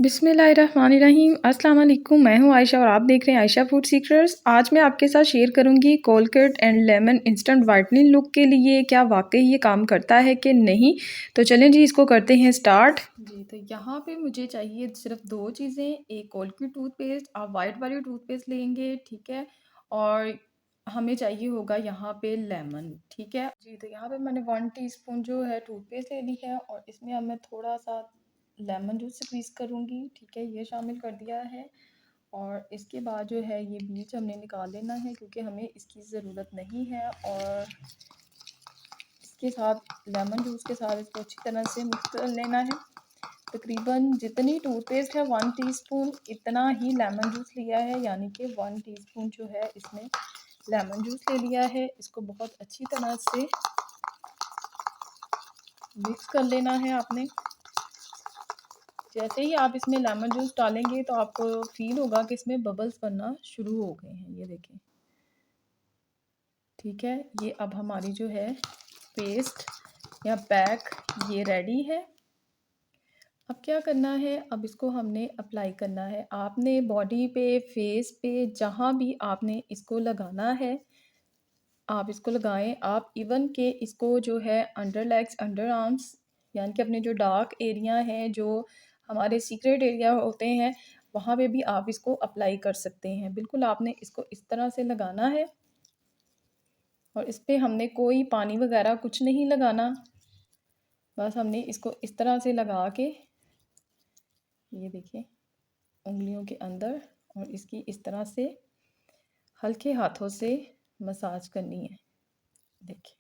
बिस्मिल्लाहिर्रहमानिर्रहीम। अस्सलाम वालेकुम। मैं हूँ आयशा और आप देख रहे हैं आयशा फूड सीक्रेट्स। आज मैं आपके साथ शेयर करूँगी Colgate and lemon instant whitening look के लिए क्या वाकई ये काम करता है कि नहीं। तो चलें जी, इसको करते हैं स्टार्ट। जी, तो यहाँ पे मुझे चाहिए सिर्फ दो चीज़ें। एक कोलगेट टूथपेस्ट, आप वाइट वाली टूथपेस्ट लेंगे, ठीक है। और हमें चाहिए होगा यहाँ पे लेमन, ठीक है जी। तो यहाँ पे मैंने 1 टीस्पून जो है टूथपेस्ट ले ली है और इसमें अब मैं थोड़ा सा लेमन जूस स्क्वीज़ करूँगी, ठीक है। ये शामिल कर दिया है और इसके बाद जो है ये बीज हमने निकाल लेना है क्योंकि हमें इसकी ज़रूरत नहीं है। और इसके साथ लेमन जूस के साथ इसको अच्छी तरह से मिक्स कर लेना है। तकरीबन जितनी टूथपेस्ट है 1 टीस्पून, इतना ही लेमन जूस लिया है, यानी कि 1 टीस्पून जो है इसमें लेमन जूस ले लिया है। इसको बहुत अच्छी तरह से मिक्स कर लेना है आपने। जैसे ही आप इसमें लेमन जूस डालेंगे तो आपको फील होगा कि इसमें बबल्स बनना शुरू हो गए हैं, ये देखें, ठीक है। ये अब हमारी जो है पेस्ट या पैक ये रेडी है। अब क्या करना है, अब इसको हमने अप्लाई करना है। आपने बॉडी पे, फेस पे, जहाँ भी आपने इसको लगाना है आप इसको लगाएं। आप इवन के इसको जो है अंडर लेग्स, अंडर आर्म्स, यानी कि अपने जो डार्क एरिया हैं, जो हमारे सीक्रेट एरिया होते हैं, वहाँ पे भी आप इसको अप्लाई कर सकते हैं। बिल्कुल आपने इसको इस तरह से लगाना है और इस पर हमने कोई पानी वगैरह कुछ नहीं लगाना। बस हमने इसको इस तरह से लगा के, ये देखिए, उंगलियों के अंदर, और इसकी इस तरह से हल्के हाथों से मसाज करनी है। देखिए,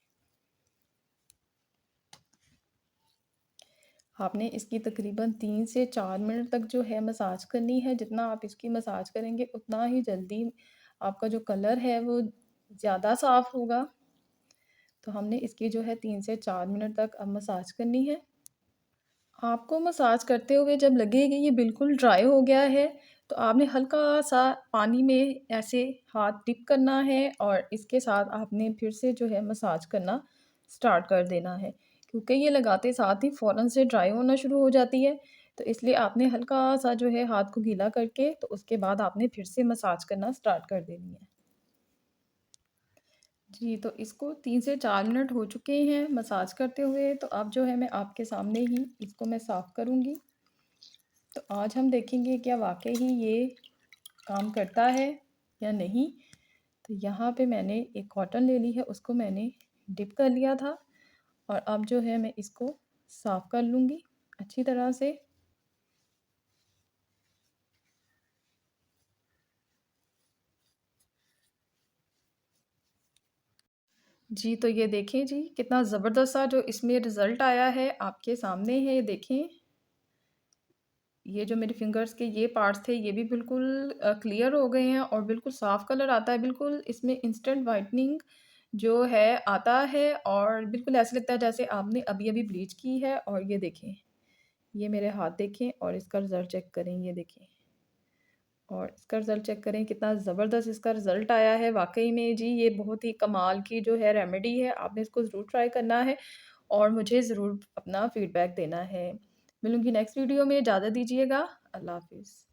आपने इसकी तकरीबन 3 से 4 मिनट तक जो है मसाज करनी है। जितना आप इसकी मसाज करेंगे उतना ही जल्दी आपका जो कलर है वो ज़्यादा साफ़ होगा। तो हमने इसकी जो है 3 से 4 मिनट तक अब मसाज करनी है। आपको मसाज करते हुए जब लगे कि ये बिल्कुल ड्राई हो गया है तो आपने हल्का सा पानी में ऐसे हाथ डिप करना है और इसके साथ आपने फिर से जो है मसाज करना स्टार्ट कर देना है, क्योंकि ये लगाते साथ ही फ़ौरन से ड्राई होना शुरू हो जाती है। तो इसलिए आपने हल्का सा जो है हाथ को गीला करके तो उसके बाद आपने फिर से मसाज करना स्टार्ट कर देनी है। जी, तो इसको 3 से 4 मिनट हो चुके हैं मसाज करते हुए। तो अब जो है मैं आपके सामने ही इसको मैं साफ़ करूँगी। तो आज हम देखेंगे क्या वाक़ई ही ये काम करता है या नहीं। तो यहाँ पे मैंने एक कॉटन ले ली है, उसको मैंने डिप कर लिया था और अब जो है मैं इसको साफ़ कर लूँगी अच्छी तरह से। जी, तो ये देखें जी, कितना ज़बरदस्त सा जो इसमें रिज़ल्ट आया है आपके सामने है, ये देखें। ये जो मेरे फिंगर्स के ये पार्ट्स थे ये भी बिल्कुल क्लियर हो गए हैं और बिल्कुल साफ़ कलर आता है। बिल्कुल इसमें इंस्टेंट वाइटनिंग जो है आता है और बिल्कुल ऐसा लगता है जैसे आपने अभी-अभी ब्लीच की है। और ये देखें, ये मेरे हाथ देखें और इसका रिज़ल्ट चेक करें, ये देखें। और इसका रिज़ल्ट चेक करें, कितना ज़बरदस्त इसका रिज़ल्ट आया है। वाक़ई में जी, ये बहुत ही कमाल की जो है रेमेडी है। आपने इसको ज़रूर ट्राई करना है और मुझे ज़रूर अपना फ़ीडबैक देना है। मिलूँगी नेक्स्ट वीडियो में, इजाज़त दीजिएगा। अल्लाह हाफ़िज़।